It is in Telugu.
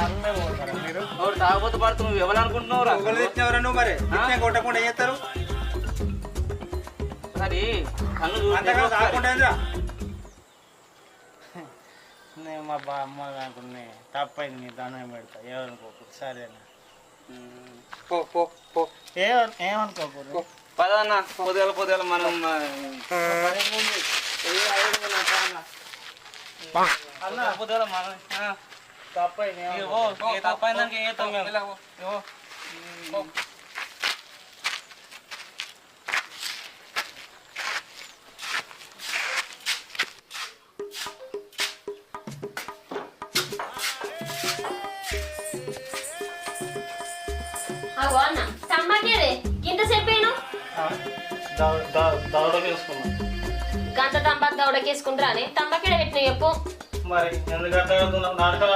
మీరు తాగబోతు పడుతు నువ్వు ఎవరు అనుకుంటున్నావు నువ్వు మరి కొట్టకుండా ఏం చేస్తారు సరే కన్ను తాగకుండా నేను మా అమ్మ అనుకున్నా తప్పైంది నీ దండం పెడతా ఏమనుకోకు సరేనా ఏమనుకోకు పదన్నా పొద్దుగల మనం అన్న పొద్దుగల మనం తప్పైంది తప్పైందానికి ఏం చేస్తాం మేము అగో అన్న సంబాకేదే ఇంత చెప్పాను దౌడ వేసుకున్నాం గంట తంబాకు దౌడకేసుకుంటారా అని తంబాకేడ పెట్టిన చెప్పు మరి ఎందుకంటే నాటకాలు